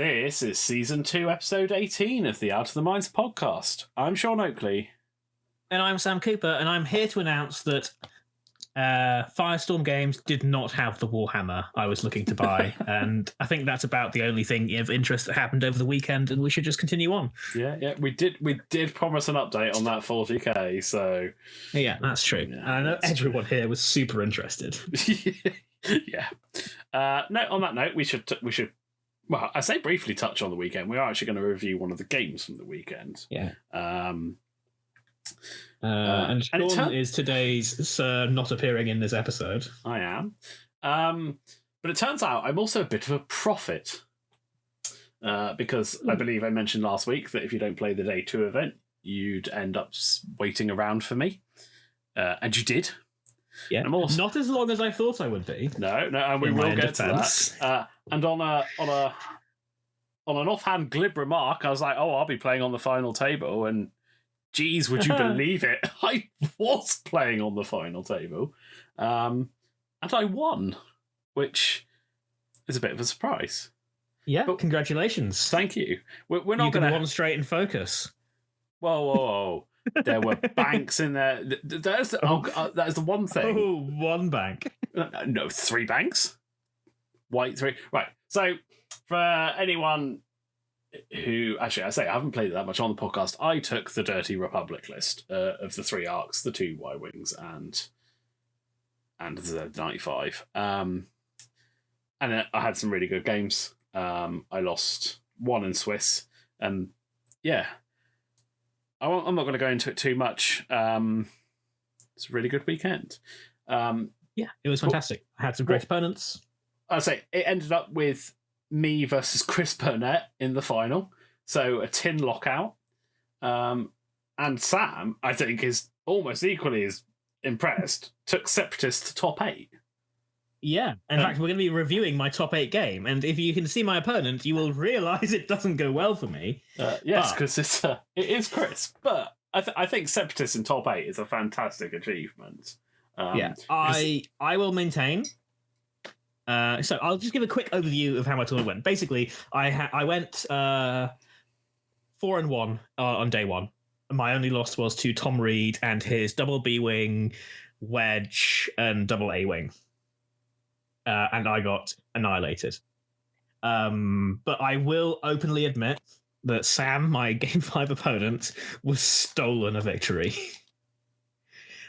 This is Season 2, Episode 18 of the Out of the Minds podcast. I'm Sean Oakley. And I'm Sam Cooper, and I'm here to announce that Firestorm Games did not have the Warhammer I was looking to buy, and I think that's about the only thing of interest that happened over the weekend, and we should just continue on. Yeah, we did promise an update on that 40k, so... Yeah, that's true. Yeah, and I know everyone here was super interested. Yeah. No, on that note, we should... Well, I say briefly touch on the weekend. We are actually going to review one of the games from the weekend. Yeah. And Sean is today's not appearing in this episode. I am. But it turns out I'm also a bit of a prophet. Because I believe I mentioned last week that if you don't play the Day 2 event, you'd end up waiting around for me. And you did. Yeah, not as long as I thought I would be. No, and we will get to that. And on an offhand glib remark, I was like, "Oh, I'll be playing on the final table." And geez, would you believe it? I was playing on the final table, and I won, which is a bit of a surprise. Yeah, but congratulations! Thank you. We're not going to one straight and focus. Whoa. There were banks in there. That is the one thing. Oh, one bank. No, 3 banks. White 3. Right. So, for anyone who... Actually, I haven't played it that much on the podcast. I took the Dirty Republic list of the 3 arcs, the 2 Y-Wings, and the Z95. And I had some really good games. I lost 1 in Swiss. And, yeah... I'm not going to go into it too much. It's a really good weekend. Yeah, it was fantastic. I had some great opponents. I'd say it ended up with me versus Chris Burnett in the final. So a tin lockout. And Sam, I think, is almost equally as impressed, took Separatists to top 8. Yeah. In fact, we're going to be reviewing my top 8 game. And if you can see my opponent, you will realise it doesn't go well for me. Yes, because it is Chris. But I think Separatists in top 8 is a fantastic achievement. Yeah, I will maintain. So I'll just give a quick overview of how my tournament went. Basically, I went 4-1 on day 1. My only loss was to Tom Reed and his double B-wing, wedge, and double A-wing. And I got annihilated. But I will openly admit that Sam, my Game 5 opponent, was stolen a victory.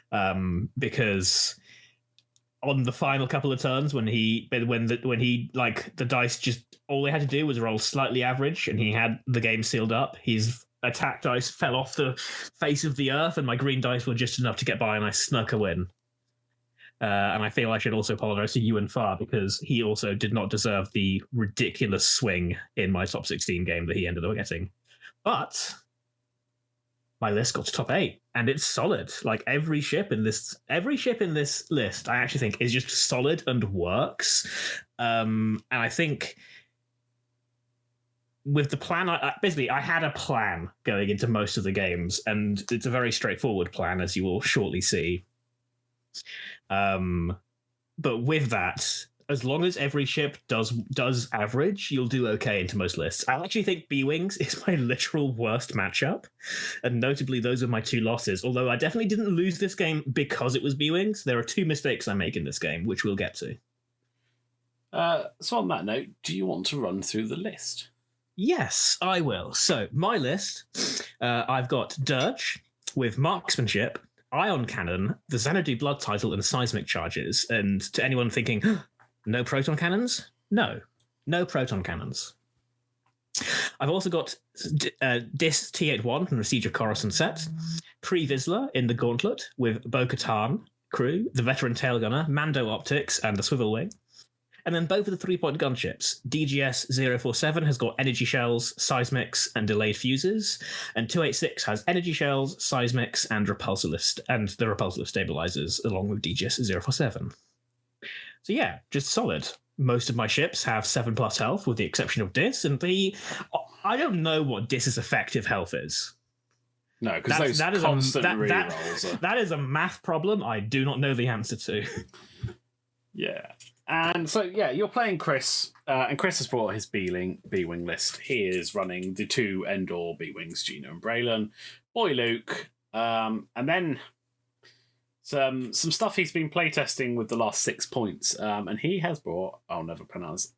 Because on the final couple of turns, when the dice just, all they had to do was roll slightly average, and he had the game sealed up. His attack dice fell off the face of the earth, and my green dice were just enough to get by, and I snuck a win. And I feel I should also apologise to Ewan Farr, because he also did not deserve the ridiculous swing in my top 16 game that he ended up getting. But my list got to top 8, and it's solid. Like every ship in this list, I actually think is just solid and works. And I think with the plan, I had a plan going into most of the games, and it's a very straightforward plan, as you will shortly see. But with that, as long as every ship does average, you'll do okay into most lists. I actually think B-Wings is my literal worst matchup, and notably those are my 2 losses, although I definitely didn't lose this game because it was B-Wings. There are 2 mistakes I make in this game, which we'll get to. So on that note, do you want to run through the list? Yes, I will. So my list, I've got Dirge with marksmanship, ion cannon, the Xanadu blood title, and seismic charges. And to anyone thinking, no proton cannons? No proton cannons. I've also got Dis T81 from the Siege of Coruscant set, Pre-Vizsla in the Gauntlet with Bo-Katan crew, the veteran tail gunner, Mando optics, and the swivel wing. And then both of the 3-point gunships. DGS-047 has got energy shells, seismics, and delayed fuses, and 286 has energy shells, seismics, and the repulsive stabilizers, along with DGS-047. So yeah, just solid. Most of my ships have 7+ health, with the exception of Dis, and I don't know what Dis's effective health is. No, because those constant rerolls. That is a math problem I do not know the answer to. Yeah. And so, yeah, you're playing Chris, and Chris has brought his B-wing list. He is running the 2 Endor B-wings, Gina and Braylon, Boy Luke, and then some stuff he's been playtesting with the last 6 points. And he has brought, I'll never pronounce,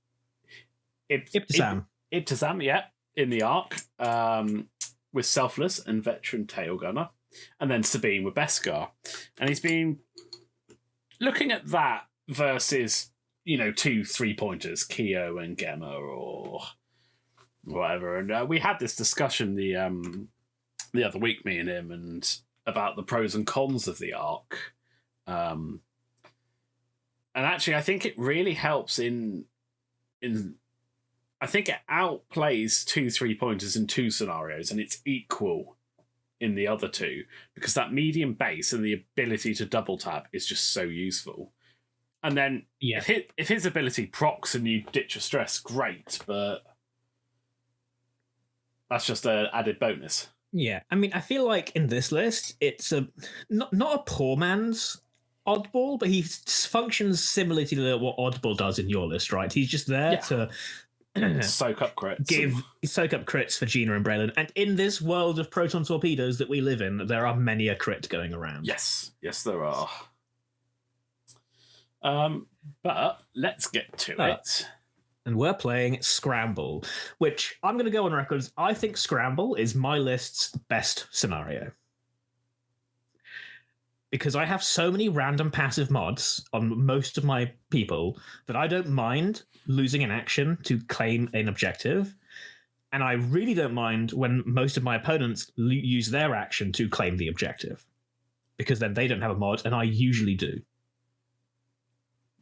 Ibtisam. Ibtisam, yeah, in the Ark, with Selfless and Veteran Tail Gunner, and then Sabine with Beskar. And he's been looking at that versus, 2 3-pointers, Keo and Gemma or whatever. And we had this discussion the other week, me and him, and about the pros and cons of the Ark. And actually, I think it really helps in I think it outplays 2 3-pointers in 2 scenarios, and it's equal in the other 2, because that medium base and the ability to double tap is just so useful. And then if his ability procs and you ditch a stress, great, but that's just an added bonus. Yeah, I mean, I feel like in this list, it's not a poor man's oddball, but he functions similarly to what oddball does in your list, right? He's just there to soak up crits. Soak up crits for Gina and Braylon. And in this world of proton torpedoes that we live in, there are many a crit going around. Yes, there are. But let's get to it. And we're playing Scramble, which I'm going to go on record as I think Scramble is my list's best scenario. Because I have so many random passive mods on most of my people that I don't mind losing an action to claim an objective. And I really don't mind when most of my opponents use their action to claim the objective. Because then they don't have a mod, and I usually do.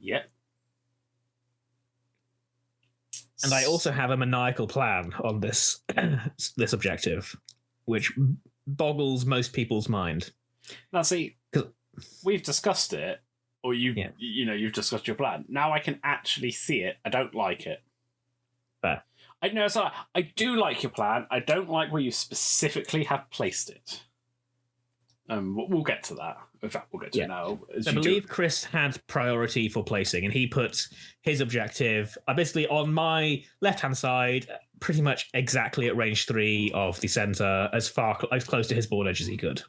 Yep. And I also have a maniacal plan on this this objective, which boggles most people's mind. Now, see, we've discussed it, or you've discussed your plan. Now I can actually see it. I don't like it. Fair. I do like your plan. I don't like where you specifically have placed it. We'll get to that. In fact, we'll get to it now. I believe Chris had priority for placing, and he put his objective basically on my left-hand side, pretty much exactly at range 3 of the center, as close to his board edge as he could.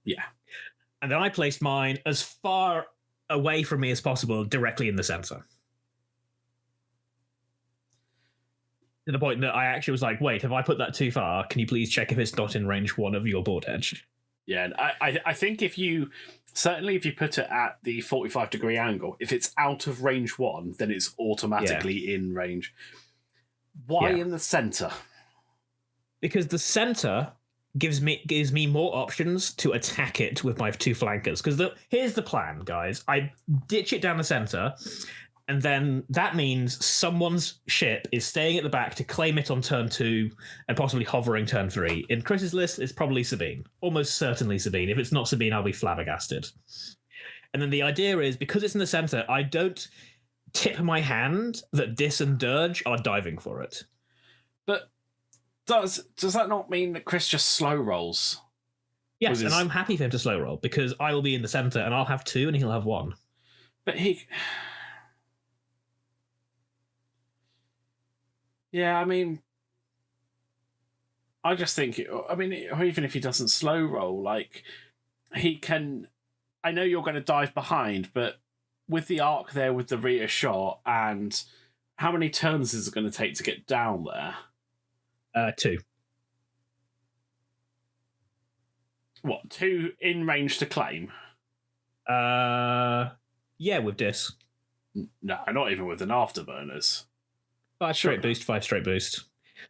Yeah. And then I placed mine as far away from me as possible, directly in the center. To the point that I actually was like, wait, have I put that too far? Can you please check if it's not in range 1 of your board edge? Yeah, and I think if you put it at the 45-degree angle, if it's out of range 1, then it's automatically in range. Why in the center? Because the center gives me more options to attack it with my 2 flankers. Because here's the plan, guys. I ditch it down the center, and then that means someone's ship is staying at the back to claim it on turn 2 and possibly hovering turn 3. In Chris's list, it's probably Sabine. Almost certainly Sabine. If it's not Sabine, I'll be flabbergasted. And then the idea is, because it's in the center, I don't tip my hand that Dis and Dirge are diving for it. But does that not mean that Chris just slow rolls? Yes, and I'm happy for him to slow roll, because I will be in the center and I'll have 2 and he'll have 1. But yeah, I mean, I just think, or even if he doesn't slow roll, like, he can, I know you're going to dive behind, but with the Ark there, with the rear shot, and how many turns is it going to take to get down there? 2. What, 2 in range to claim? Yeah, with Dis. No, not even with an afterburners. 5 straight boost, 5 straight boost.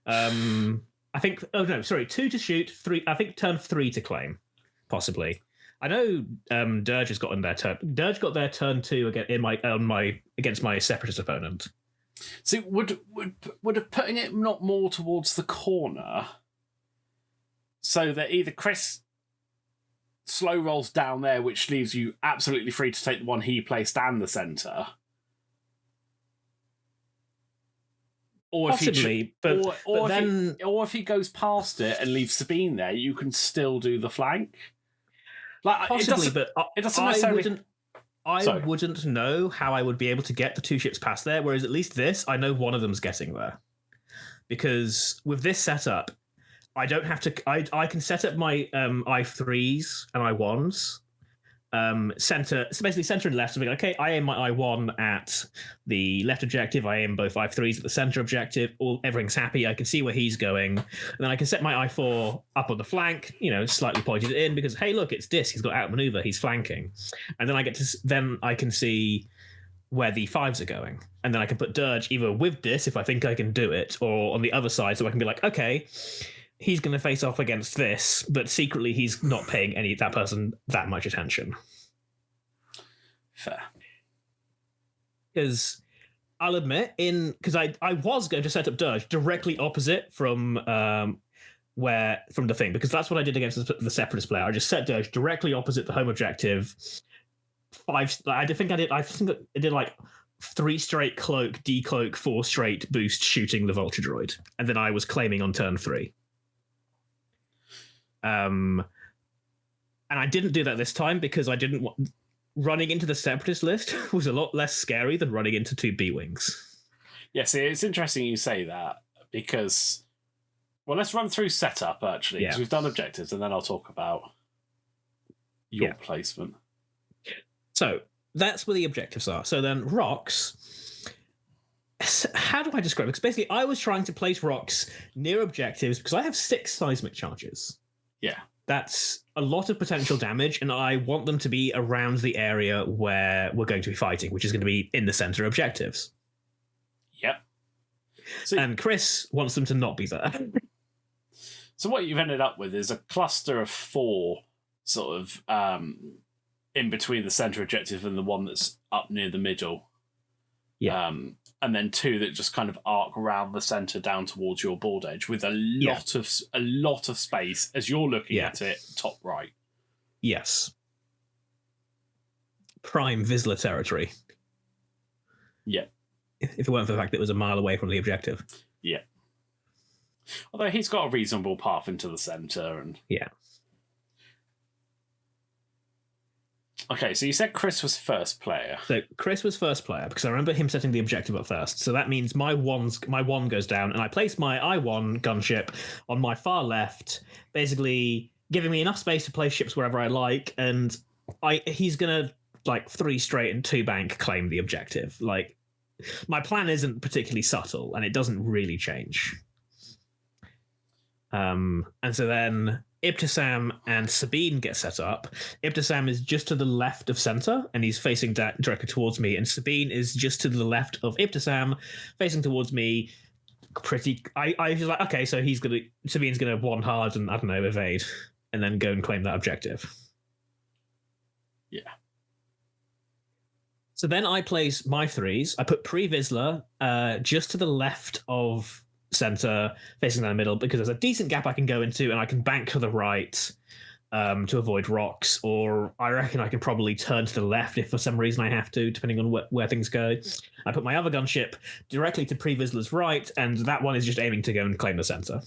I think. Oh no, sorry. 2 to shoot, 3. I think turn 3 to claim, possibly. I know Dirge has gotten their turn. Dirge got their turn 2 against my Separatist opponent. So would have putting it not more towards the corner, so that either Chris slow rolls down there, which leaves you absolutely free to take the one he placed and the center. Or possibly, if he goes past it and leaves Sabine there, you can still do the flank. Like, possibly, but it doesn't necessarily. I So- wouldn't know how I would be able to get the 2 ships past there, whereas at least this, I know one of them's getting there. Because with this setup, I don't have to. I can set up my I3s and I1s. Center, so basically center and left. So okay, I aim my I1 at the left objective. I aim both I3s at the center objective. Everything's happy. I can see where he's going, and then I can set my I4 up on the flank. Slightly pointed in because hey, look, it's Dis. He's got outmaneuver. He's flanking, and then I can see where the 5s are going, and then I can put Dirge either with Dis if I think I can do it, or on the other side, so I can be like, okay, he's going to face off against this, but secretly he's not paying that person that much attention. Fair. Because I'll admit, because I was going to set up Dirge directly opposite from the thing, because that's what I did against the Separatist player. I just set Dirge directly opposite the home objective. I think I did like 3 straight cloak, decloak, 4 straight boost shooting the Vulture Droid, and then I was claiming on turn 3. And I didn't do that this time because I didn't want. Running into the Separatist list was a lot less scary than running into 2 B-Wings. Yeah, see, it's interesting you say that because, well, let's run through setup, actually, because we've done objectives, and then I'll talk about your placement. So, that's where the objectives are. So then, rocks. How do I describe it? Because basically, I was trying to place rocks near objectives because I have 6 seismic charges. Yeah. That's a lot of potential damage, and I want them to be around the area where we're going to be fighting, which is going to be in the center objectives. Yep. And Chris wants them to not be there. So what you've ended up with is a cluster of 4 sort of in between the center objective and the one that's up near the middle. Yeah. And then 2 that just kind of arc around the center down towards your board edge with a lot of space as you're looking at it top right. Yes. Prime Vizsla territory. Yeah. If it weren't for the fact that it was a mile away from the objective. Yeah. Although he's got a reasonable path into the center and yeah. Okay, so you said Chris was first player. So Chris was first player because I remember him setting the objective up first. So that means my one goes down, and I place my I1 gunship on my far left, basically giving me enough space to place ships wherever I like. And he's gonna 3 straight and 2 bank claim the objective. My plan isn't particularly subtle, and it doesn't really change. And so then Ibtisam and Sabine get set up. Ibtisam is just to the left of center, and he's facing directly towards me. And Sabine is just to the left of Ibtisam, facing towards me. I was like, okay, so Sabine's gonna one hard and I don't know, evade, and then go and claim that objective. Yeah. So then I place my 3s. I put Pre-Vizsla just to the left of center, facing down the middle, because there's a decent gap I can go into, and I can bank to the right to avoid rocks, or I reckon I can probably turn to the left if for some reason I have to, depending on where things go. I put my other gunship directly to Pre-Vizsla's right, and that one is just aiming to go and claim the center.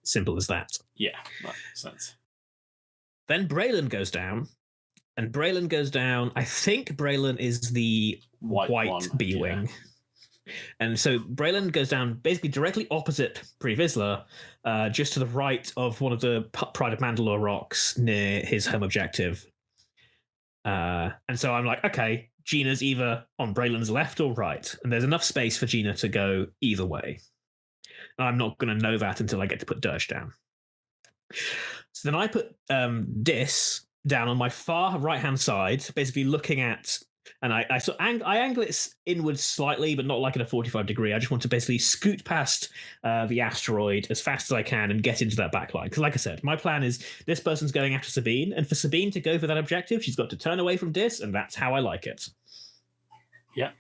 Simple as that. Yeah, that makes sense. Then Braylon goes down, and Braylon goes down. I think Braylon is the white B-Wing. Yeah. And so Braylon goes down basically directly opposite Pre-Vizsla, just to the right of one of the Pride of Mandalore rocks near his home objective. And so I'm like, okay, Gina's either on Braylon's left or right, and there's enough space for Gina to go either way. And I'm not going to know that until I get to put Dirge down. So then I put Dis down on my far right-hand side, basically looking at. And I angle it inwards slightly, but not in a 45 degree. I just want to basically scoot past the asteroid as fast as I can and get into that backline. Because like I said, my plan is this person's going after Sabine, and for Sabine to go for that objective, she's got to turn away from Dis, and that's how I like it. Yeah.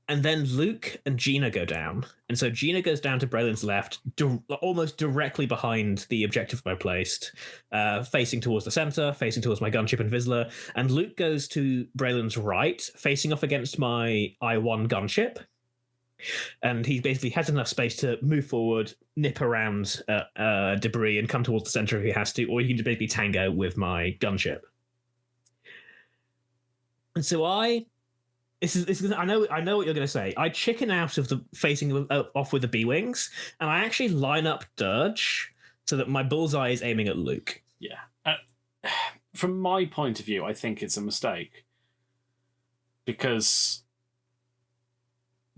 And then Luke and Gina go down. And so Gina goes down to Braylon's left, almost directly behind the objective I placed, facing towards the center, facing towards my gunship and Vizsla. And Luke goes to Braylon's right, facing off against my I1 gunship. And he basically has enough space to move forward, nip around debris, and come towards the center if he has to, or he can just basically tango with my gunship. And so I know what you're going to say. I chicken out of the facing off with the B-wings, and I actually line up Dirge so that my bullseye is aiming at Luke. Yeah. From my point of view, I think it's a mistake. Because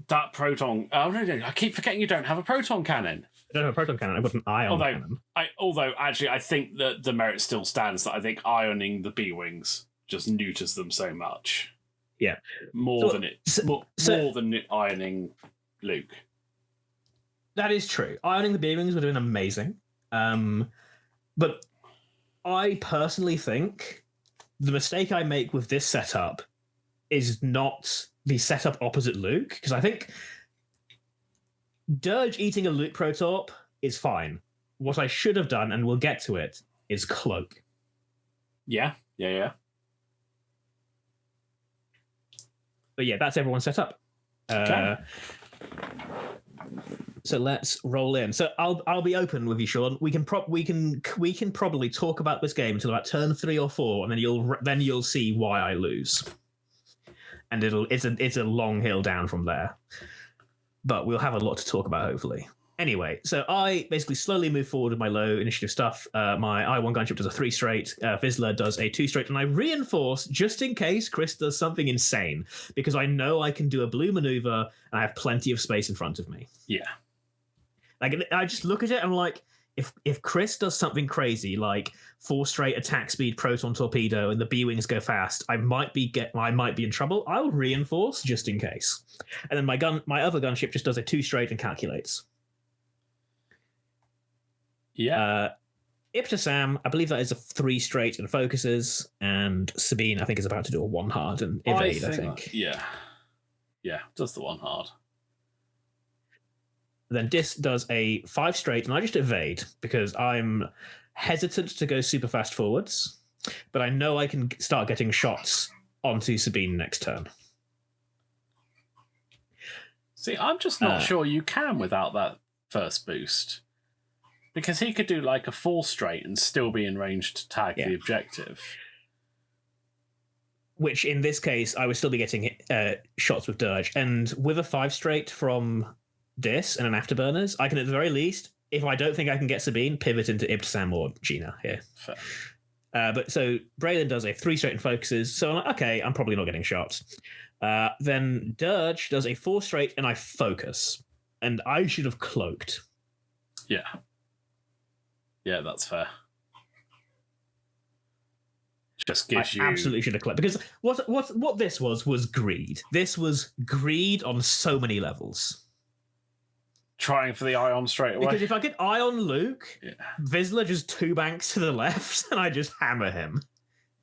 that proton... Oh, no, I keep forgetting you don't have a proton cannon. I don't have a proton cannon. I've got an ion cannon. Although, actually, I think that the merit still stands that I think ioning the B-wings just neuters them so much. Yeah. More than ironing Luke. That is true. Ironing the B-wings would have been amazing. But I personally think the mistake I make with this setup is not the setup opposite Luke, because I think Dirge eating a Luke Protorp is fine. What I should have done, and we'll get to it, is cloak. Yeah. But yeah, that's everyone's setup. Okay. So let's roll in. So I'll be open with you, Sean. We can probably talk about this game until about turn 3 or 4, and then you'll see why I lose. And it's a long hill down from there. But we'll have a lot to talk about, hopefully. Anyway, so I basically slowly move forward with my low initiative stuff. My I1 gunship does a 3 straight. Vizsla does a 2 straight. And I reinforce just in case Chris does something insane, because I know I can do a blue maneuver and I have plenty of space in front of me. Yeah. Like, I just look at it and I'm like, if Chris does something crazy, like 4 straight attack speed proton torpedo and the B-wings go fast, I might be in trouble. I'll reinforce just in case. And then my other gunship just does a 2 straight and calculates. Yeah. Ibtisam, I believe that is a 3 straight and focuses, and Sabine, I think, is about to do a 1 hard and evade, I think. Yeah, does the 1 hard. Then Dis does a 5 straight, and I just evade because I'm hesitant to go super fast forwards, but I know I can start getting shots onto Sabine next turn. See, I'm just not sure you can without that first boost. Because he could do like a 4 straight and still be in range to tag the objective. Which, in this case, I would still be getting shots with Dirge. And with a 5 straight from Dis and an Afterburners, I can at the very least, if I don't think I can get Sabine, pivot into Ibtisam or Gina here. Fair. But so Braylon does a 3 straight and focuses. So I'm like, okay, I'm probably not getting shots. Then Dirge does a 4 straight and I focus. And I should have cloaked. Yeah. Yeah, that's fair. Just gives you... absolutely should have cloaked. Because what this was greed. This was greed on so many levels. Trying for the ion straight away. Because if I get ion Luke, Vizsla just 2 banks to the left and I just hammer him.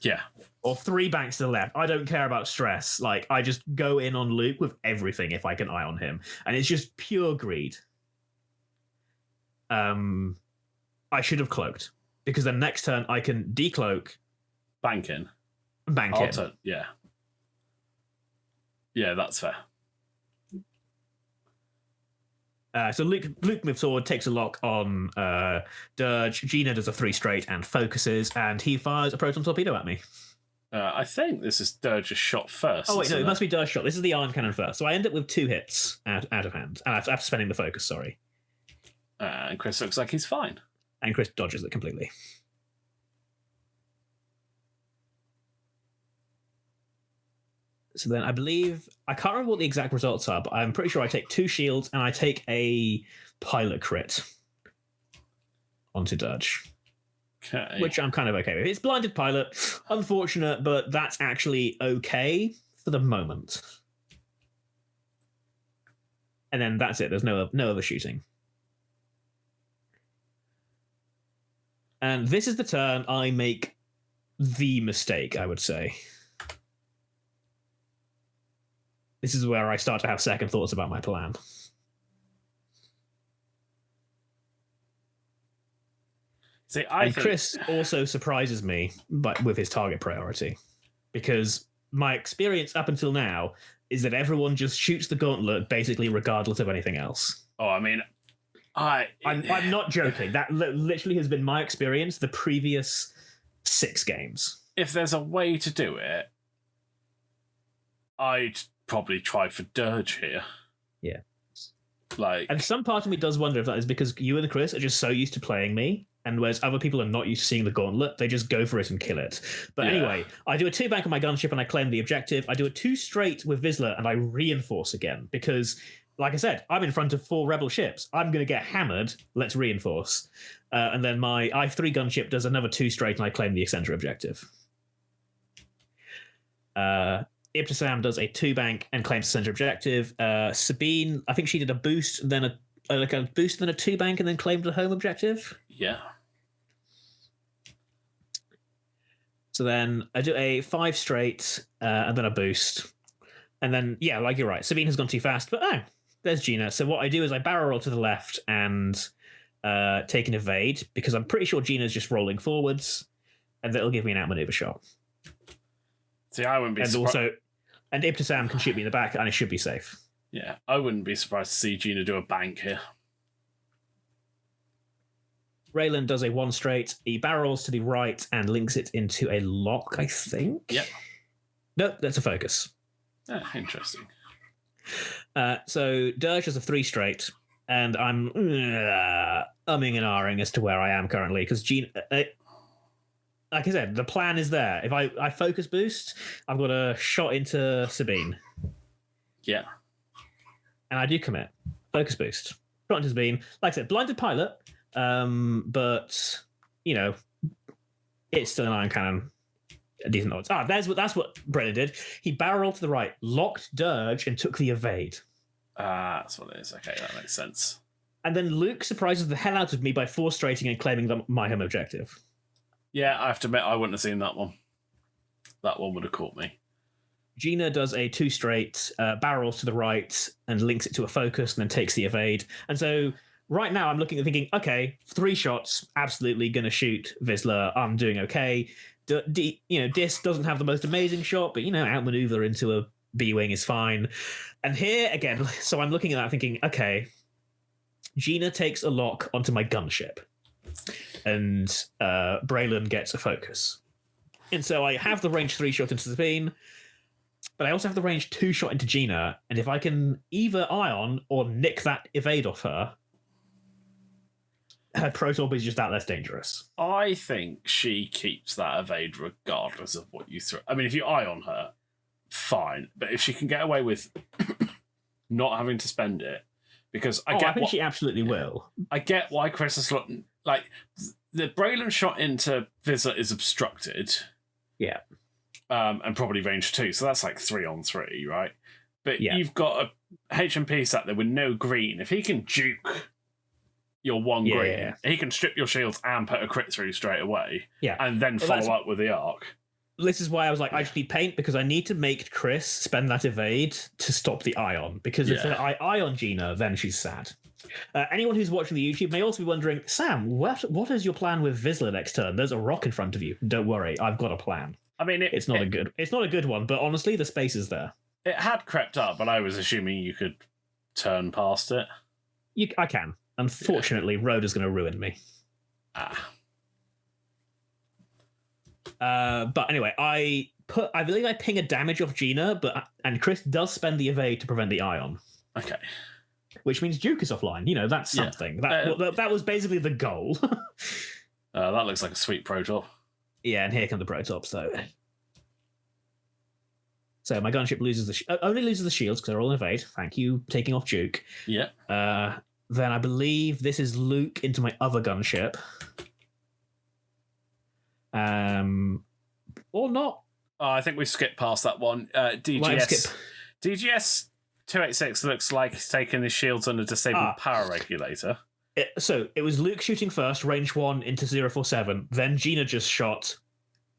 Yeah. Or 3 banks to the left. I don't care about stress. Like, I just go in on Luke with everything if I can ion him. And it's just pure greed. I should have cloaked, because then next turn I can decloak, bank in. Yeah. Yeah, that's fair. So Luke moves forward, takes a lock on Dirge. Gina does a 3 straight and focuses, and he fires a proton torpedo at me. I think this is Dirge's shot first. Oh wait, no, it must be Dirge's shot. This is the iron cannon first. So I end up with 2 hits out of hand, after spending the focus. Sorry. And Chris looks like he's fine. And Chris dodges it completely. So then I believe, I can't remember what the exact results are, but I'm pretty sure I take 2 shields and I take a pilot crit onto Dirge. Okay. Which I'm kind of okay with. It's blinded pilot. Unfortunate, but that's actually okay for the moment. And then that's it. There's no other shooting. And this is the turn I make the mistake, I would say. This is where I start to have second thoughts about my plan. See, Chris also surprises me with his target priority. Because my experience up until now is that everyone just shoots the gauntlet basically regardless of anything else. Oh, I mean, I'm not joking. That literally has been my experience the previous 6 games. If there's a way to do it, I'd probably try for Dirge here. Yeah. And some part of me does wonder if that is because you and Chris are just so used to playing me, and whereas other people are not used to seeing the gauntlet, they just go for it and kill it. But anyway, I do a 2-bank on my gunship and I claim the objective. I do a 2 straight with Vizsla and I reinforce again because, like I said, I'm in front of 4 rebel ships. I'm going to get hammered. Let's reinforce. And then my I3 gunship does another 2 straight and I claim the center objective. Ibtisam does a 2-bank and claims the center objective. Sabine, I think she did a boost, and then a boost, then a 2-bank, and then claimed the home objective. Yeah. So then I do a 5 straight, and then a boost. And then, yeah, like you're right, Sabine has gone too fast, but there's Gina. So what I do is I barrel roll to the left and take an evade, because I'm pretty sure Gina's just rolling forwards, and that'll give me an outmaneuver shot. See, I wouldn't be surprised. And Ibtisam can shoot me in the back, and it should be safe. Yeah, I wouldn't be surprised to see Gina do a bank here. Raylan does a 1 straight. He barrels to the right and links it into a lock, I think. Yep. No, that's a focus. Interesting. So Dirge has a 3 straight, and I'm umming and ahhing as to where I am currently, because Gina... like I said, the plan is there. If I focus boost, I've got a shot into Sabine. Yeah. And I do commit. Focus boost. Shot into Sabine. Like I said, blinded pilot, but, it's still an iron cannon. A decent odds. That's what Brennan did. He barreled to the right, locked Dirge, and took the evade. That's what it is. Okay, that makes sense. And then Luke surprises the hell out of me by 4 straighting and claiming my home objective. Yeah, I have to admit, I wouldn't have seen that one. That one would have caught me. Gina does a 2 straight, barrels to the right, and links it to a focus, and then takes the evade. And so right now I'm looking and thinking, okay, 3 shots, absolutely going to shoot Vizsla. I'm doing okay. Dis doesn't have the most amazing shot, but, outmaneuver into a B-wing is fine. And here, again, so I'm looking at that thinking, okay, Gina takes a lock onto my gunship. And Braylon gets a focus. And so I have the range 3 shot into Sabine, but I also have the range 2 shot into Gina, and if I can either ion or nick that evade off her Protorb is just that less dangerous. I think she keeps that evade regardless of what you throw. I mean, if you ion her, fine. But if she can get away with not having to spend it, because I think she absolutely will. I get why Chris is looking like the Braylon shot into Vizsla is obstructed. Yeah. And probably range 2, so that's like 3-on-3, right? But you've got a HMP sat there with no green. If he can juke your one green, he can strip your shields and put a crit through straight away. Yeah. And then follow up with the arc. This is why I was like, I just need paint, because I need to make Chris spend that evade to stop the ion. Because if I ion Gina, then she's sad. Anyone who's watching the YouTube may also be wondering, Sam, what is your plan with Vizsla next turn? There's a rock in front of you. Don't worry, I've got a plan. I mean, it's not a good one, but honestly, the space is there. It had crept up, but I was assuming you could turn past it. I can. Unfortunately, Rhoda's going to ruin me. But anyway, I believe I ping a damage off Gina, and Chris does spend the evade to prevent the ion. Okay. Which means Duke is offline. You know, that's something. That was basically the goal. That looks like a sweet Protop. Yeah, and here come the Protops, though. So my gunship only loses the shields because they're all in evade. Thank you, taking off Duke. Yeah. Then I believe this is Luke into my other gunship. Or not. Oh, I think we skipped past that one. DGS 286 looks like he's taking his shields on a disabled power regulator. So it was Luke shooting first, range 1 into 047. Then Gina just shot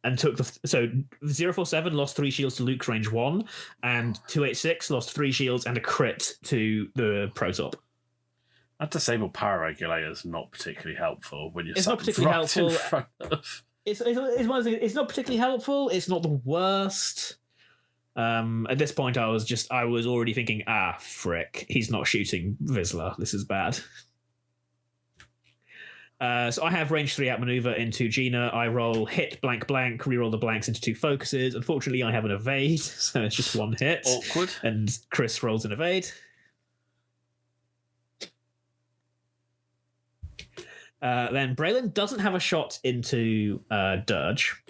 and took so 047 lost 3 shields to Luke's range 1, and 286 lost 3 shields and a crit to the Protop. That disabled power regulator is not particularly helpful when you're not particularly helpful. In front of... It's not particularly helpful. It's not the worst. At this point, I was already thinking, frick, he's not shooting Vizsla. This is bad. So I have range 3 outmaneuver into Gina. I roll hit blank blank, reroll the blanks into 2 focuses. Unfortunately, I have an evade, so it's just 1 hit. Awkward. And Chris rolls an evade. Then Braylon doesn't have a shot into Dirge,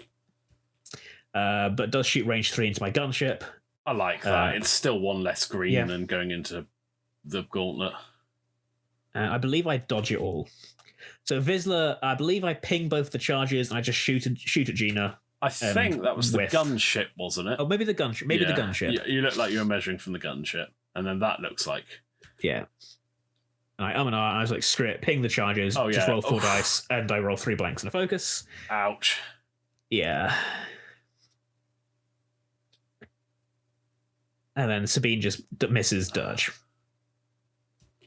but does shoot range 3 into my gunship. I like that. It's still 1 less green than going into the gauntlet. I believe I dodge it all. So Vizsla, I believe I ping both the charges and I just shoot at Gina. I think that was the gunship, wasn't it? Oh, maybe the gunship. Maybe the gunship. You look like you were measuring from the gunship, and then that looks like... Yeah. And I was like, screw it, ping the charges, just roll 4 dice, and I roll 3 blanks and a focus. Ouch. Yeah. And then Sabine just misses Dirge.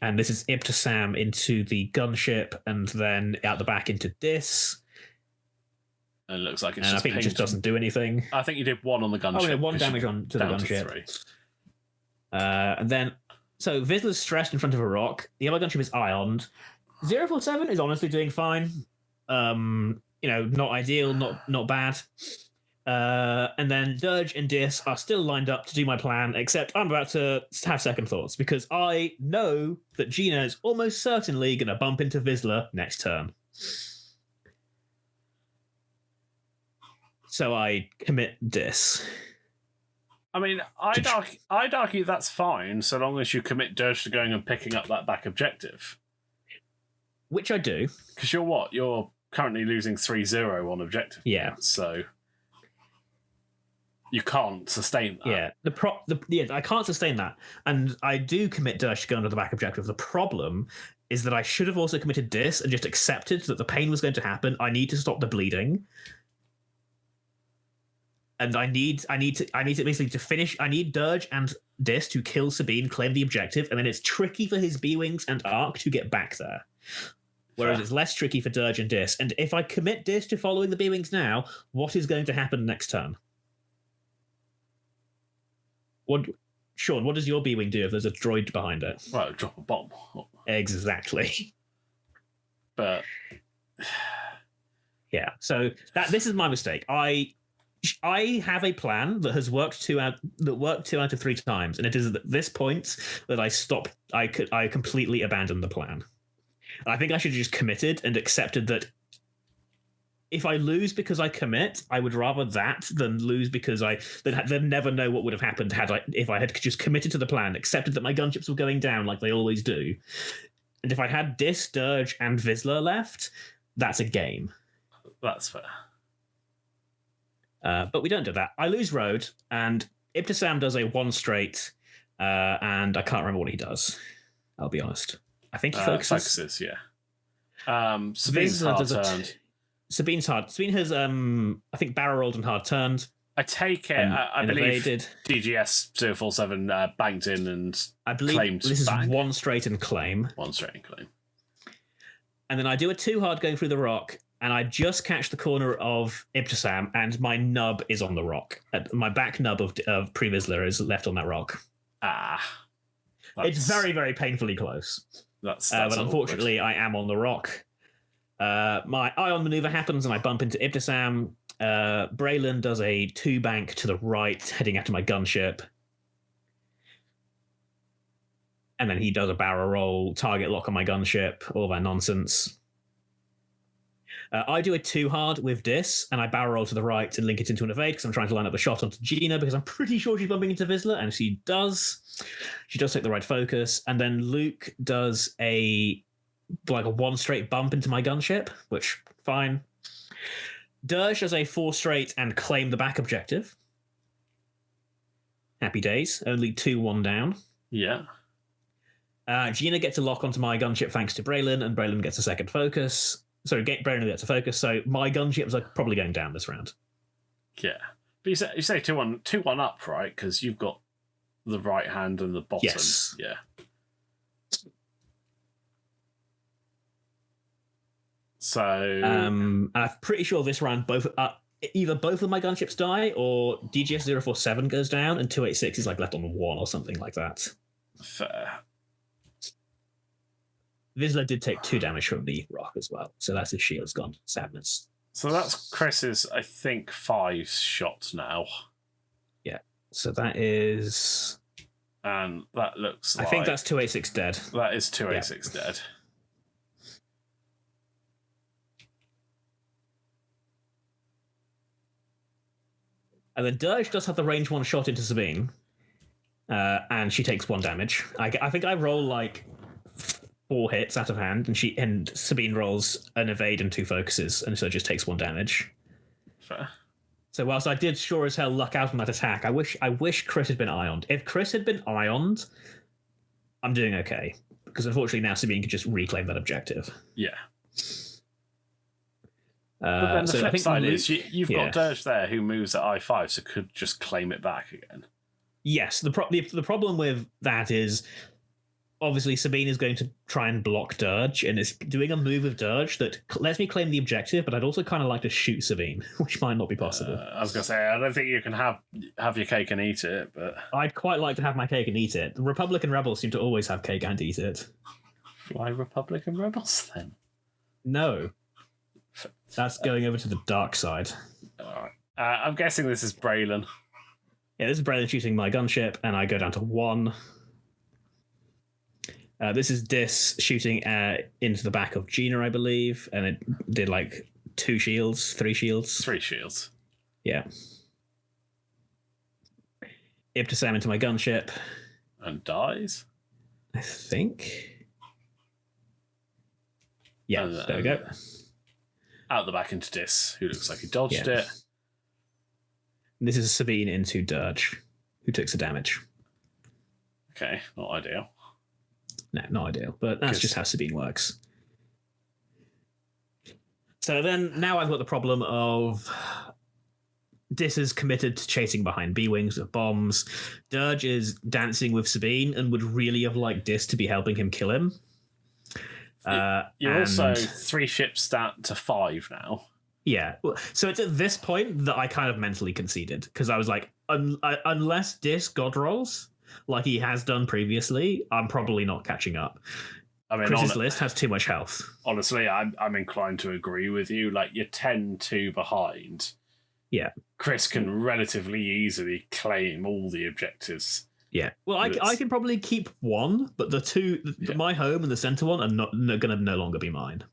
And this is Ibtisam into the gunship, and then out the back into Dis. And it looks like it's and just I think it just doesn't do anything. I think you did 1 on the gunship. Oh, yeah, 1 damage on to the gunship. And then, so Vizsla's stressed in front of a rock. The other gunship is ioned. 047 is honestly doing fine. Not ideal, not bad. And then Dirge and Dis are still lined up to do my plan, except I'm about to have second thoughts because I know that Gina is almost certainly going to bump into Vizsla next turn. So I commit Dis. I mean, I'd argue that's fine so long as you commit Dirge to going and picking up that back objective. Which I do. Because you're what? You're currently losing 3-0 on objective. Yeah. Points, so... You can't sustain that. Yeah, I can't sustain that. And I do commit Dirge to go under the back objective. The problem is that I should have also committed Dis and just accepted that the pain was going to happen. I need to stop the bleeding. And I need to basically to finish. I need Dirge and Dis to kill Sabine, claim the objective, and then it's tricky for his B-Wings and Arc to get back there. Whereas it's less tricky for Dirge and Dis. And if I commit Dis to following the B-Wings now, what is going to happen next turn? Sean, what does your B-Wing do if there's a droid behind it? Well, drop a bomb. Exactly. But... Yeah, so this is my mistake. I have a plan that has worked 2 out of 3 times, and it is at this point that I completely abandoned the plan. I think I should have just committed and accepted that if I lose because I commit, I would rather that than lose because then never know what would have happened if I had just committed to the plan, accepted that my gunships were going down like they always do. And if I had Dis, Dirge, and Vizsla left, that's a game. That's fair. But we don't do that. I lose Road, and Ibtisam does a 1 straight, and I can't remember what he does. I'll be honest. I think he focuses. Yeah. Sabine's hard turned. Sabine's hard. Sabine has, I think, barrel rolled and hard turned. I take it. I believe evaded. DGS 047 banked in and claimed. This is 1 straight and claim. 1 straight and claim. And then I do a 2 hard going through the rock, and I just catch the corner of Ibtisam, and my nub is on the rock. My back nub of Pre-Vizsla is left on that rock. It's very, very painfully close. That's but unfortunately, I am on the rock. My ion maneuver happens, and I bump into Ibtisam. Braylon does a 2 bank to the right, heading after my gunship. And then he does a barrel roll, target lock on my gunship, all that nonsense. I do a 2 hard with Dis, and I barrel roll to the right and link it into an evade because I'm trying to line up the shot onto Gina because I'm pretty sure she's bumping into Vizsla, and she does. She does take the right focus, and then Luke does a 1 straight bump into my gunship, which, fine. Dirge does a 4 straight and claim the back objective. Happy days. Only 2-1 down. Yeah. Gina gets a lock onto my gunship thanks to Braylon, and Braylon gets a second focus. So Braylon gets a focus, so my gunships are probably going down this round. Yeah. But you say 2-1 up, right? Because you've got the right hand and the bottom. Yes. Yeah. So... I'm pretty sure this round both... either both of my gunships die or DGS 047 goes down and 286 is like left on 1 or something like that. Fair. Vizsla did take 2 damage from the rock as well, so that's his shield's gone. Sadness. So that's Chris's, I think, 5 shots now. Yeah. So that is... And that looks like... I think that's 286 dead. That is 286 dead. And then Dirge does have the range 1 shot into Sabine. And she takes 1 damage. I think I roll like 4 hits out of hand, and Sabine rolls an evade and 2 focuses, and so just takes 1 damage. Fair. So whilst I did sure as hell luck out on that attack, I wish Chris had been ioned. If Chris had been ioned, I'm doing okay. Because unfortunately now Sabine can just reclaim that objective. Yeah. But then the flip side is you've got Dirge there who moves at I5, so could just claim it back again. Yes, the problem with that is obviously Sabine is going to try and block Dirge, and it's doing a move of Dirge that lets me claim the objective, but I'd also kind of like to shoot Sabine, which might not be possible. I was going to say, I don't think you can have your cake and eat it, but... I'd quite like to have my cake and eat it. The Republican Rebels seem to always have cake and eat it. Fly Republican Rebels, then? No. That's going over to the dark side. Alright. I'm guessing this is Braylon. Yeah, this is Braylon shooting my gunship, and I go down to 1. This is Dis shooting into the back of Gina, I believe, and it did like 2 shields, 3 shields. 3 shields. Yeah. Ibtisam into my gunship. And dies? I think. Yeah, there we go. Out the back into Dis, who looks like he dodged it. This is Sabine into Dirge, who takes the damage. Okay, not ideal. No, not ideal, but that's just how Sabine works. So then, now I've got the problem of Dis is committed to chasing behind B-Wings with bombs. Dirge is dancing with Sabine and would really have liked Dis to be helping him kill him. You're also 3 ships down to 5 now. Yeah, so it's at this point that I kind of mentally conceded, because I was like, unless Dis god rolls, like he has done previously, I'm probably not catching up. I mean, Chris's list has too much health. Honestly, I'm inclined to agree with you. Like, you're 10-2 behind. Yeah. Chris can relatively easily claim all the objectives. Yeah. Well, I can probably keep 1, but the 2, my home and the center one, are not going to no longer be mine.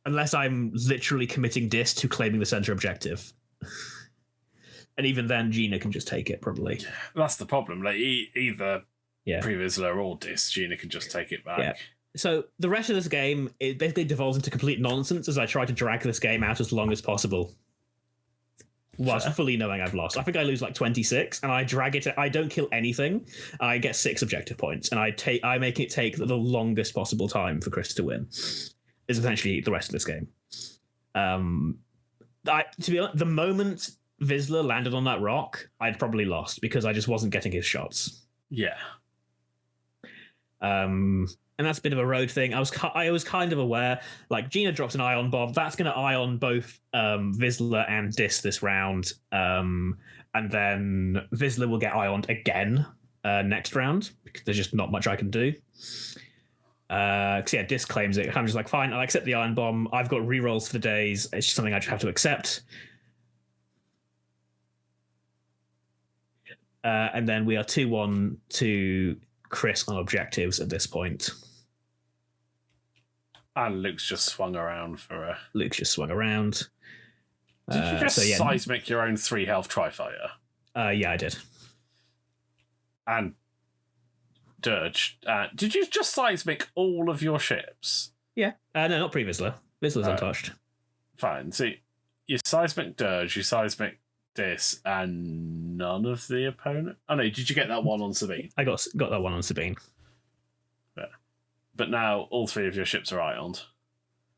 Unless I'm literally committing Dis to claiming the center objective. And even then, Gina can just take it, probably. That's the problem. Like, either Pre-Vizsla or Dis, Gina can just take it back. Yeah. So the rest of this game, it basically devolves into complete nonsense as I try to drag this game out as long as possible. Whilst fully knowing I've lost. I think I lose like 26, and I drag it. I don't kill anything. I get 6 objective points, and I make it take the longest possible time for Chris to win. Is essentially the rest of this game. To be honest, the moment Vizsla landed on that rock, I'd probably lost because I just wasn't getting his shots. Yeah. And that's a bit of a road thing. I was kind of aware, like Gina drops an ion bomb. That's going to ion both Vizsla and Dis this round. And then Vizsla will get ioned again next round because there's just not much I can do. Because Dis claims it. I'm just like, fine, I'll accept the iron bomb. I've got rerolls for days. It's just something I just have to accept. And then we are 2-1 to Chris on objectives at this point. And Luke's just swung around for a... Luke's just swung around. Did you just seismic your own 3 health tri-fighter? Yeah, I did. And Dirge, did you just seismic all of your ships? Yeah. No, not pre-Vizsla. Vizsla's untouched. Fine. So you seismic Dirge, you seismic Dis, and none of the opponent... Oh no, did you get that one on Sabine? I got that one on Sabine. Yeah. But now all 3 of your ships are ioned.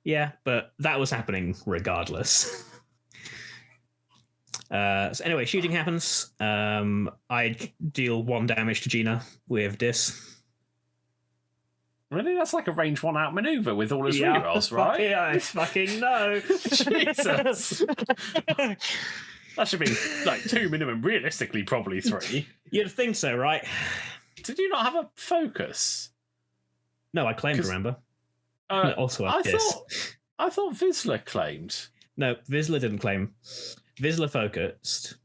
Yeah, but that was happening regardless. So anyway, shooting happens. I deal 1 damage to Gina with Dis. Really? That's like a range 1 out maneuver with all his rerolls, right? Yeah, I fucking know. Jesus. That should be like 2 minimum, realistically, probably 3. You'd think so, right? Did you not have a focus? No, I claimed, remember? Also I thought Vizsla claimed. No, Vizsla didn't claim. Vizsla focused.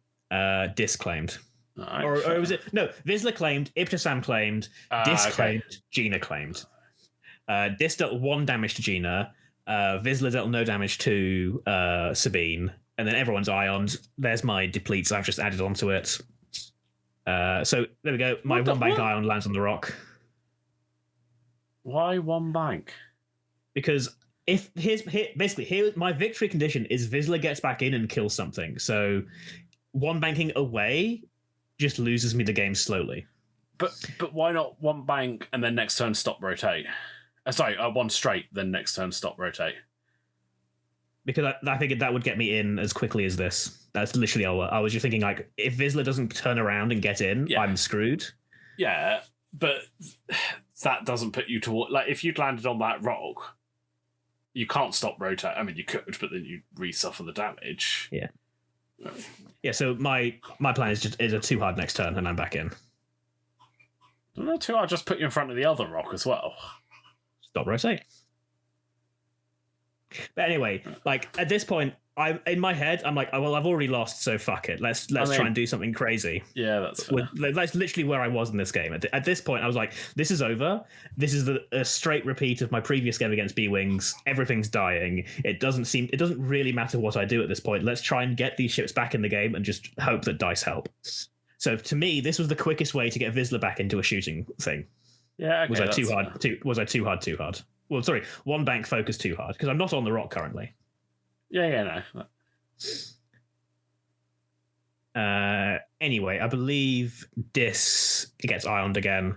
Dis claimed. Right, or was it? No, Vizsla claimed, Ibtisam claimed, Dis claimed, Gina claimed. Dis dealt 1 damage to Gina. Vizsla dealt no damage to Sabine. And then everyone's ions. There's my depletes I've just added onto it. So there we go. My 1 bank ion lands on the rock. Why 1 bank? Because here's my victory condition is Vizsla gets back in and kills something. So 1 banking away just loses me the game slowly. But why not 1 bank and then next turn stop rotate? Sorry, 1 straight, then next turn stop rotate. Because I figured that would get me in as quickly as this. That's literally all. I was just thinking, like, if Vizsla doesn't turn around and get in, I'm screwed. Yeah, but that doesn't put you toward... Like, if you'd landed on that rock, you can't stop rotate. I mean, you could, but then you re-suffer the damage. Yeah. Yeah, so my plan is a 2 hard next turn, and I'm back in. No, 2 hard, just put you in front of the other rock as well. Stop rotate. But anyway, like at this point, in my head, I'm like, oh, well, I've already lost, so fuck it. Let's try and do something crazy. Yeah, that's fair. That's literally where I was in this game. At this point, I was like, this is over. This is a straight repeat of my previous game against B-Wings. Everything's dying. It doesn't really matter what I do at this point. Let's try and get these ships back in the game and just hope that dice help. So to me, this was the quickest way to get Vizsla back into a shooting thing. Yeah, okay, was I too hard? Was I too hard? Well, sorry, 1 bank focus 2 hard because I'm not on the rock currently. Yeah, no. Anyway, I believe Dis gets ioned again,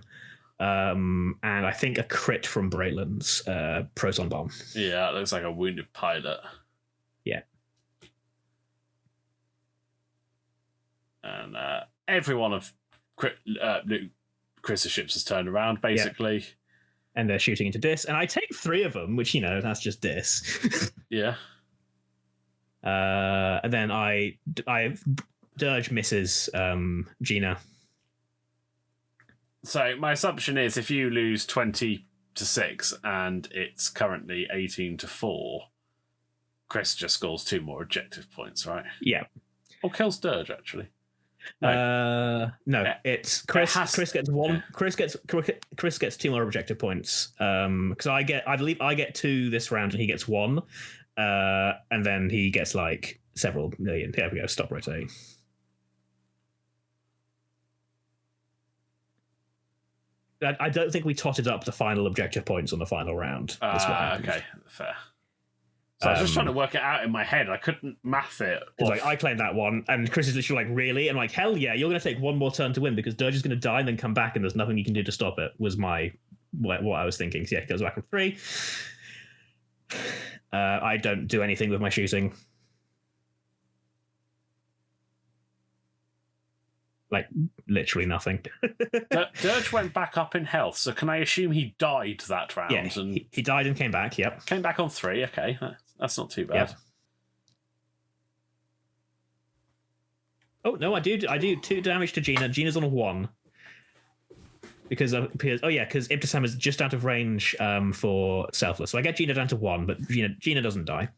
and I think a crit from Braylon's proton bomb. Yeah, it looks like a wounded pilot. Yeah. And every one of Chris's ships has turned around, basically. Yeah. And they're shooting into Dis, and I take 3 of them, which, that's just Dis. Yeah. And then I Dirge misses Gina. So my assumption is if you lose 20-6 and it's currently 18-4, Chris just scores 2 more objective points, right? Yeah. Or kills Dirge, actually. No, it's Chris. Chris gets 1. Chris gets 2 more objective points. Because I believe I get 2 this round and he gets 1. And then he gets like several million. There we go. Stop rotating. I don't think we totted up the final objective points on the final round. Okay, fair. So I was just trying to work it out in my head. I couldn't math it. Like, I claimed that one, and Chris is literally like, really? And like, hell yeah, you're going to take 1 more turn to win because Dirge is going to die and then come back and there's nothing you can do to stop it, was what I was thinking. So yeah, it goes back on 3. I don't do anything with my shooting. Like, literally nothing. Dirge went back up in health, so can I assume he died that round? Yeah, he died and came back, yep. Came back on 3, okay. That's not too bad. Yep. Oh, no, I do 2 damage to Gina. Gina's on a 1. Because Ibtisam is just out of range for Selfless. So I get Gina down to 1, but Gina doesn't die.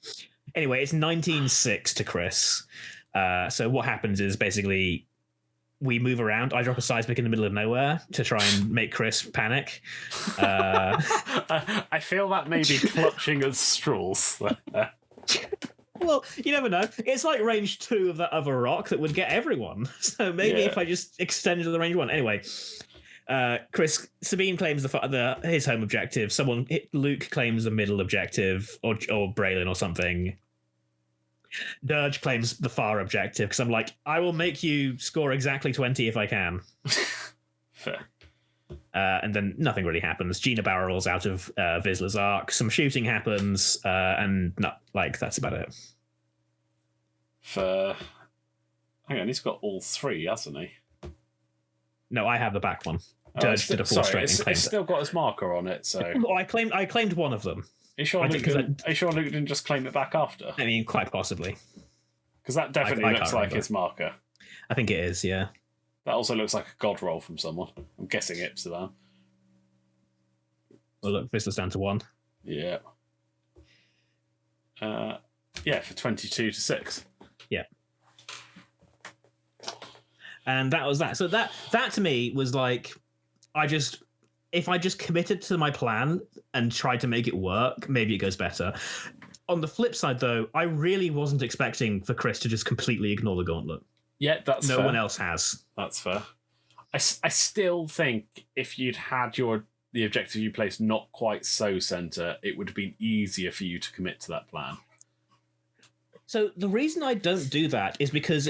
Anyway, it's 19-6 to Chris. So what happens is basically we move around. I drop a seismic in the middle of nowhere to try and make Chris panic. I feel that may be clutching at straws. Well, you never know. It's like range 2 of that other rock that would get everyone. So maybe if I just extend to the range 1. Anyway, Sabine claims his home objective. Luke claims the middle objective, or Braylon or something. Dirge claims the far objective because I'm like, I will make you score exactly 20 if I can. Fair. And then nothing really happens. Gina barrels out of Vizsla's arc. Some shooting happens, and that's about it. Hang on, he's got all 3, hasn't he? No, I have the back one. Dirge did a 4 straight and claimed it's still got his marker on it, so... Well, I claimed one of them. Are you sure Luke didn't just claim it back after? I mean, quite possibly. Because that definitely looks like his marker. I think it is, yeah. That also looks like a god roll from someone. I'm guessing Ipsilon. Well, look, this is down to 1. Yeah. For 22-6. Yeah. And that was that. So that to me was like, if I just committed to my plan and tried to make it work, maybe it goes better. On the flip side, though, I really wasn't expecting for Chris to just completely ignore the gauntlet. Yeah, that's fair. No one else has. That's fair. I still think if you'd had the objective you placed not quite so center, it would have been easier for you to commit to that plan. So the reason I don't do that is because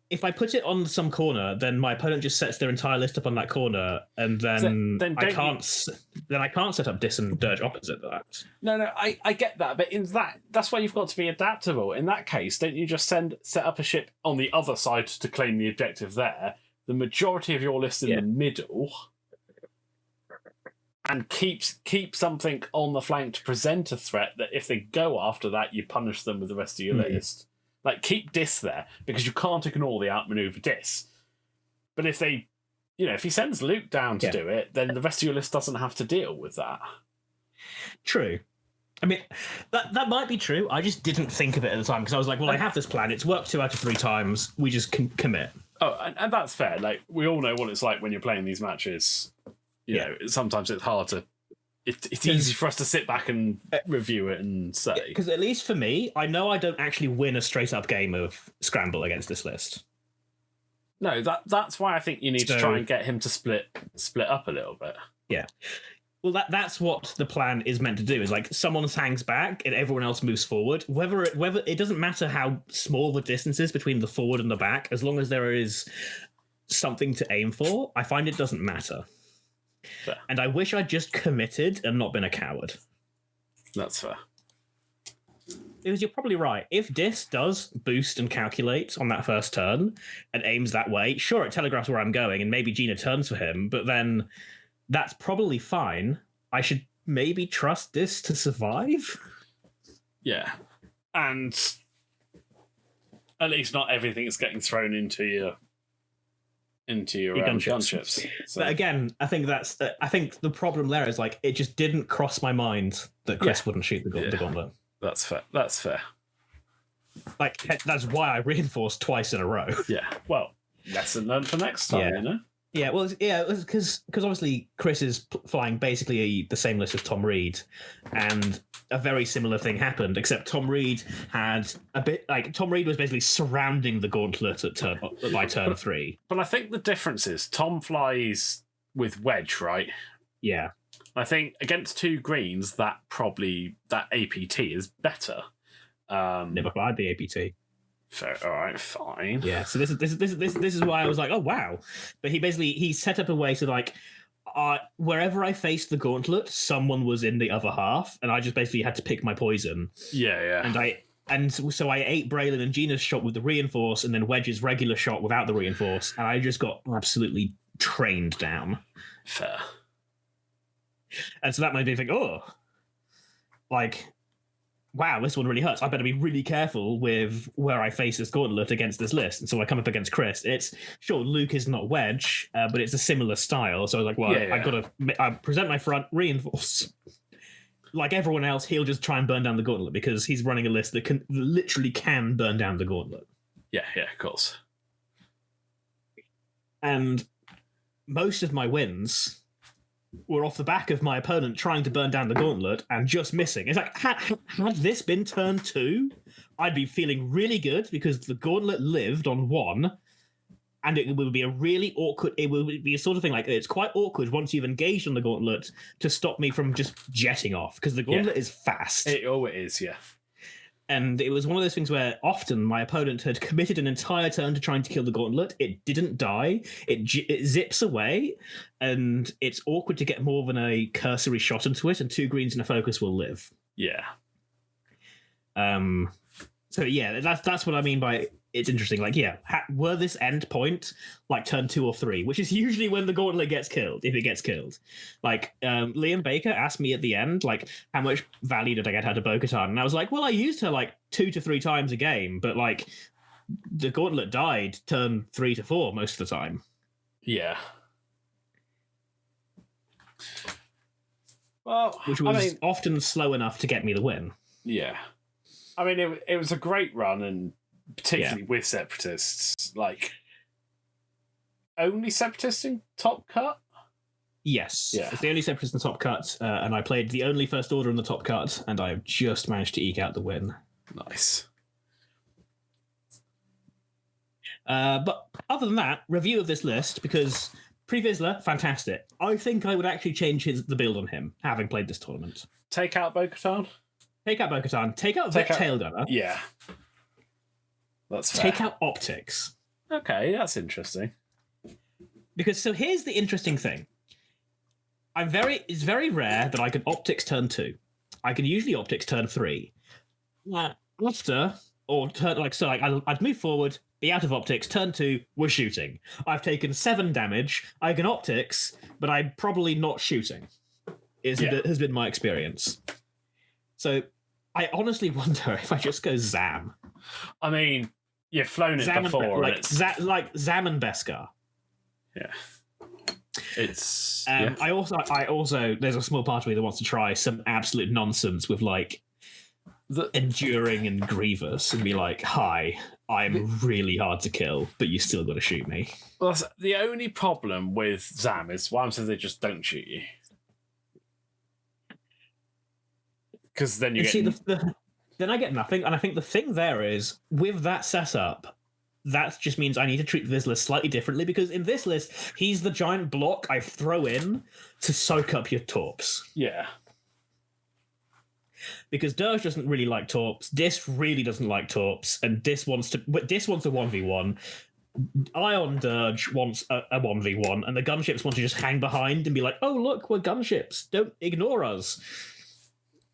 if I put it on some corner, then my opponent just sets their entire list up on that corner, and then I can't set up Dis and Dirge opposite that. No, I get that, but that's why you've got to be adaptable. In that case, don't you just set up a ship on the other side to claim the objective there, the majority of your list in the middle, and keep something on the flank to present a threat that if they go after that, you punish them with the rest of your list. Like, keep Dis there, because you can't ignore the outmaneuver Dis. But if he sends Luke down to do it, then the rest of your list doesn't have to deal with that. True. I mean, that might be true. I just didn't think of it at the time, because I was like, well, I have this plan. It's worked 2 out of 3 times. We just can commit. Oh, and that's fair. Like, we all know what it's like when you're playing these matches. You know, sometimes it's hard to... It's easy for us to sit back and review it and say... Because at least for me, I know I don't actually win a straight-up game of Scramble against this list. No, that's why I think you need to try and get him to split up a little bit. Yeah. Well, that's what the plan is meant to do, is like someone hangs back and everyone else moves forward. Whether it doesn't matter how small the distance is between the forward and the back, as long as there is something to aim for, I find it doesn't matter. Fair. And I wish I'd just committed and not been a coward. That's fair. Because you're probably right. If Dis does boost and calculate on that first turn and aims that way, sure, it telegraphs where I'm going and maybe Gina turns for him, but then that's probably fine. I should maybe trust Dis to survive? Yeah. And at least not everything is getting thrown into your gunships. So. But again, I think the problem there is like it just didn't cross my mind that Chris wouldn't shoot the gauntlet. That's fair. Like that's why I reinforced twice in a row. Yeah. Well, lesson learned for next time, you know. Yeah, well, it was because obviously Chris is flying basically the same list as Tom Reed, and a very similar thing happened, except Tom Reed had Tom Reed was basically surrounding the gauntlet by turn 3. But I think the difference is Tom flies with wedge, right? Yeah. I think against 2 greens, that APT is better. Never flied the APT. Fair, all right, fine. Yeah, so this is why I was like, oh wow. But he set up a way to like, wherever I faced the gauntlet, someone was in the other half, and I just basically had to pick my poison. Yeah. And so I ate Braylon and Gina's shot with the reinforce, and then Wedge's regular shot without the reinforce, and I just got absolutely trained down. Fair. And so that made me think, wow, this one really hurts. I better be really careful with where I face this gauntlet against this list. And so I come up against Chris. It's sure Luke is not wedge, but it's a similar style. So I was like, well, I gotta present my front, reinforce. Like everyone else, he'll just try and burn down the gauntlet because he's running a list that literally can burn down the gauntlet. Yeah, of course. And most of my wins were off the back of my opponent trying to burn down the gauntlet and just missing. It's like, had this been turn 2, I'd be feeling really good because the gauntlet lived on 1, and it would be a really awkward... It would be a sort of thing like, it's quite awkward once you've engaged on the gauntlet to stop me from just jetting off, because the gauntlet is fast. It is, yeah. And it was one of those things where often my opponent had committed an entire turn to trying to kill the gauntlet. It didn't die. It zips away, and it's awkward to get more than a cursory shot into it, and 2 greens and a focus will live. Yeah. So yeah, that's what I mean by it's interesting. Like, yeah, were this end point like turn 2 or 3, which is usually when the gauntlet gets killed, if it gets killed. Like, Liam Baker asked me at the end, like, how much value did I get out of Bo-Katan? And I was like, well, I used her like 2 to 3 times a game, but like the gauntlet died turn 3 to 4 most of the time. Yeah. Well, which was often slow enough to get me the win. Yeah. I mean, it was a great run, and particularly with Separatists, like, only Separatists in top cut? Yes. Yeah. It's the only Separatist in the top cut, and I played the only First Order in the top cut, and I've just managed to eke out the win. Nice. But other than that, review of this list, because Pre-Vizsla, fantastic. I think I would actually change the build on him, having played this tournament. Take out Bo-Katan? Take out Bo-Katan. Take out Vet Tailgunner. Yeah. That's fair. Take out Optics. Okay, that's interesting. Because, so here's the interesting thing. It's very rare that I can Optics turn 2. I can usually Optics turn 3. After, or turn, like, so like, I'd move forward, be out of Optics, turn 2, we're shooting. I've taken 7 damage, I can Optics, but I'm probably not shooting. Has been my experience. So I honestly wonder if I just go Zam. I mean, you've flown it Zam before. like Zam and Beskar. Yeah. It's. I also, there's a small part of me that wants to try some absolute nonsense with like the Enduring and Grievous and be like, hi, I'm really hard to kill, but you still got to shoot me. Well, the only problem with Zam is why I'm saying they just don't shoot you. Because then you then I get nothing, and I think the thing there is, with that setup, that just means I need to treat this list slightly differently, because in this list, he's the giant block I throw in to soak up your torps. Yeah. Because Dirge doesn't really like torps, Dis really doesn't like torps, and Dis wants a 1v1. Ion Dirge wants a 1v1, and the gunships want to just hang behind and be like, oh, look, we're gunships, don't ignore us.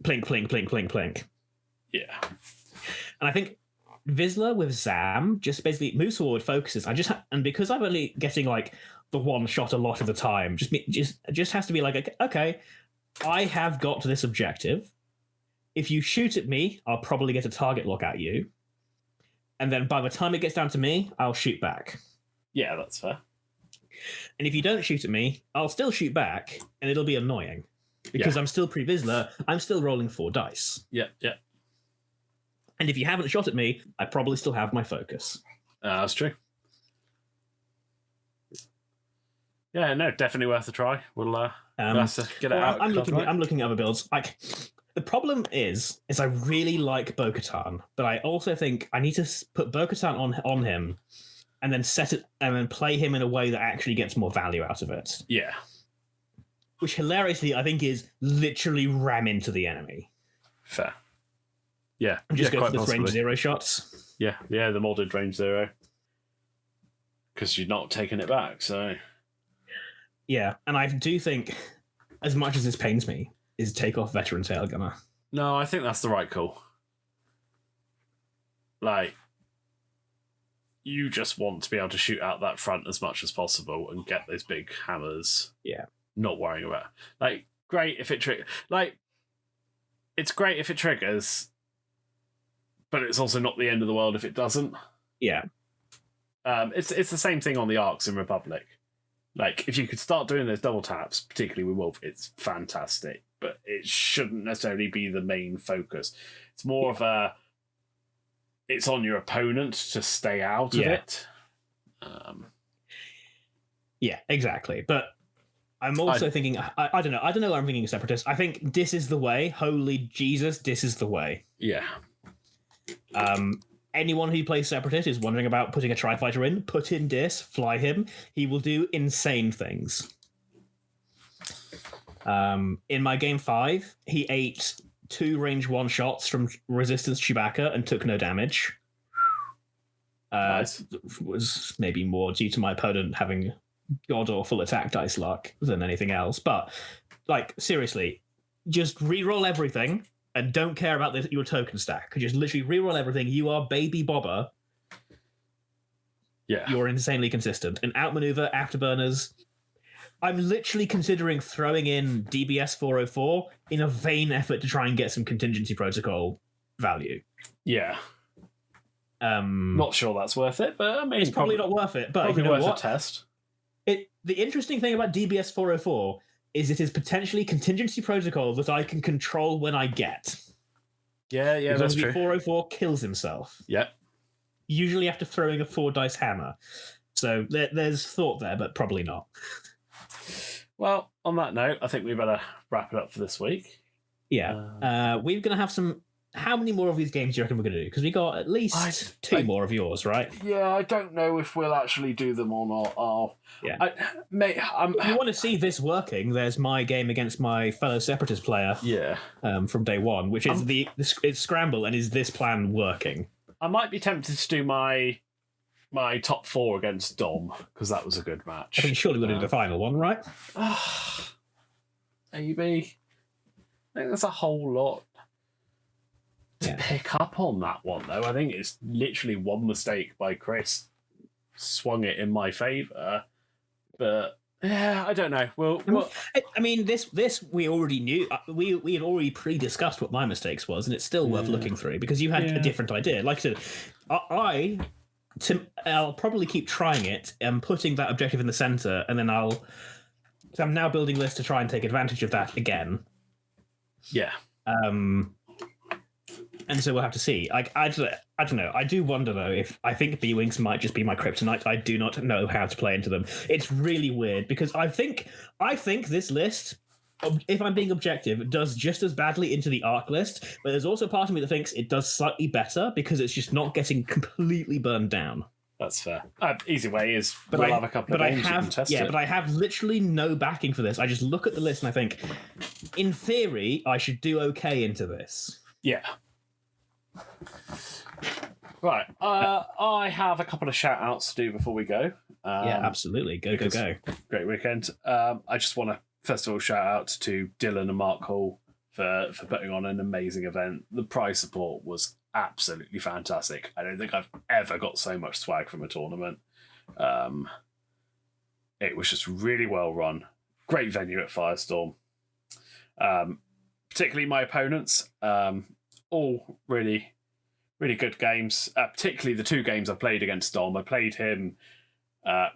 Plink, plink, plink, plink, plink. Yeah. And I think Vizsla with Zam just basically moves forward, focuses. And because I'm only getting like the one shot a lot of the time, just has to be like, okay, I have got to this objective. If you shoot at me, I'll probably get a target lock at you. And then by the time it gets down to me, I'll shoot back. Yeah, that's fair. And if you don't shoot at me, I'll still shoot back, and it'll be annoying. Because I'm still Pre-Vizsla, I'm still rolling 4 dice. Yeah. And if you haven't shot at me, I probably still have my focus. That's true. Yeah, no, definitely worth a try. We'll have to get it out. I'm looking at other builds. Like, the problem is I really like Bo-Katan, but I also think I need to put Bo-Katan on him, and then set it and then play him in a way that actually gets more value out of it. Yeah. Which hilariously I think is literally ram into the enemy. Fair. Yeah. Just go for the range 0 shots. Yeah, the modded range 0. Because you're not taking it back, so. Yeah, and I do think, as much as this pains me, is take off Veteran Tailgunner. No, I think that's the right call. Like, you just want to be able to shoot out that front as much as possible and get those big hammers. Yeah. Not worrying about. Like, great if it triggers. Like, it's great if it triggers, but it's also not the end of the world if it doesn't. Yeah. It's the same thing on the arcs in Republic. Like, if you could start doing those double taps, particularly with Wolf, it's fantastic. But it shouldn't necessarily be the main focus. It's more of a... It's on your opponent to stay out of it. Yeah, exactly. But I'm also thinking... I don't know. I don't know what I'm thinking of Separatists. I think this is the way. Holy Jesus, this is the way. Yeah. Anyone who plays Separatist is wondering about putting a Tri-Fighter in. Put in Dis, fly him. He will do insane things. In my game 5, he ate 2 range 1 shots from Resistance Chewbacca and took no damage. Nice. Was maybe more due to my opponent having god-awful attack dice luck than anything else. But, like, seriously, just re-roll everything and don't care about your token stack. Just literally re-roll everything. You are Baby Bobber. Yeah. You're insanely consistent. And outmaneuver, afterburners. I'm literally considering throwing in DBS 404 in a vain effort to try and get some contingency protocol value. Yeah. Not sure that's worth it, but I mean, it's probably not worth it. But probably you know worth what? a test. The interesting thing about DBS 404 is it is potentially contingency protocol that I can control when I get. Yeah, because that's true. 404 kills himself. Yep. Usually after throwing a 4-dice hammer. So there's thought there, but probably not. Well, on that note, I think we better wrap it up for this week. Yeah. We're going to have some... How many more of these games do you reckon we're going to do? Because we got at least two more of yours, right? Yeah, I don't know if we'll actually do them or not. If you want to see this working, there's my game against my fellow Separatist player. Yeah. From day one, which is it's Scramble, and is this plan working? I might be tempted to do my top 4 against Dom, because that was a good match. I think surely we'll do the final one, right? Maybe. I think there's a whole lot to pick up on that one, though. I think it's literally one mistake by Chris swung it in my favour. But yeah, I don't know. I mean, this we already knew. We had already pre-discussed what my mistakes was, and it's still worth looking through because you had a different idea. Like I said, I'll probably keep trying it and putting that objective in the centre, and then so I'm now building lists to try and take advantage of that again. Yeah. And so we'll have to see. I don't know. I do wonder, though, if I think B-Wings might just be my kryptonite. I do not know how to play into them. It's really weird because I think this list, if I'm being objective, does just as badly into the arc list, but there's also part of me that thinks it does slightly better because it's just not getting completely burned down. That's fair. Easy way is we'll have a couple of games you can test it. But I have literally no backing for this. I just look at the list and I think, in theory, I should do okay into this. Yeah. Right. I have a couple of shout outs to do before we go. Yeah, absolutely. Go. Great weekend. I just want to first of all shout out to Dylan and Mark Hall for putting on an amazing event. The prize support was absolutely fantastic. I don't think I've ever got so much swag from a tournament. It was just really well run. Great venue at Firestorm. Particularly my opponents. All really, really good games. Particularly the 2 games I played against Dom. I played him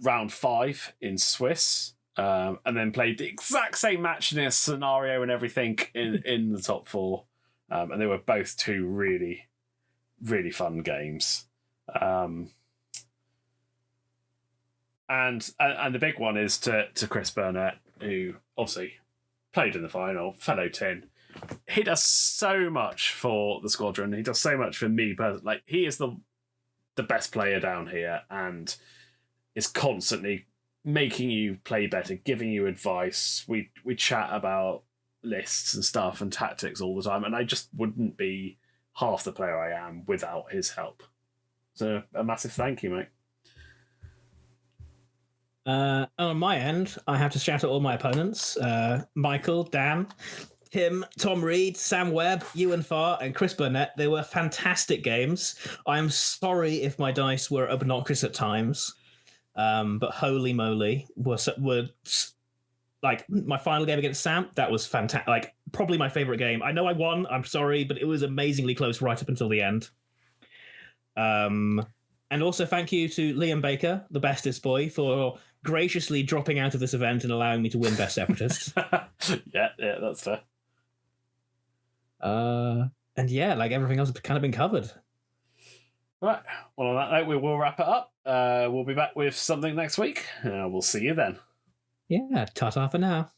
round 5 in Swiss, and then played the exact same match in a scenario and everything in the top 4. And they were both 2 really, really fun games. And the big one is to Chris Burnett, who obviously played in the final, fellow Tin. He does so much for the squadron. He does so much for me personally. Like, he is the best player down here and is constantly making you play better, giving you advice. We chat about lists and stuff and tactics all the time, and I just wouldn't be half the player I am without his help. So a massive thank you, mate. On my end, I have to shout out all my opponents. Michael, Dan, Tim, Tom Reed, Sam Webb, Ewan Farr, and Chris Burnett. They were fantastic games. I'm sorry if my dice were obnoxious at times, but holy moly, were like my final game against Sam. That was fantastic. Like, probably my favorite game. I know I won. I'm sorry, but it was amazingly close right up until the end. And also thank you to Liam Baker, the bestest boy, for graciously dropping out of this event and allowing me to win Best Separatist. yeah, that's fair. And yeah, like everything else has kind of been covered. Right. Well, on that note, we will wrap it up. We'll be back with something next week. We'll see you then. Yeah, ta-ta for now.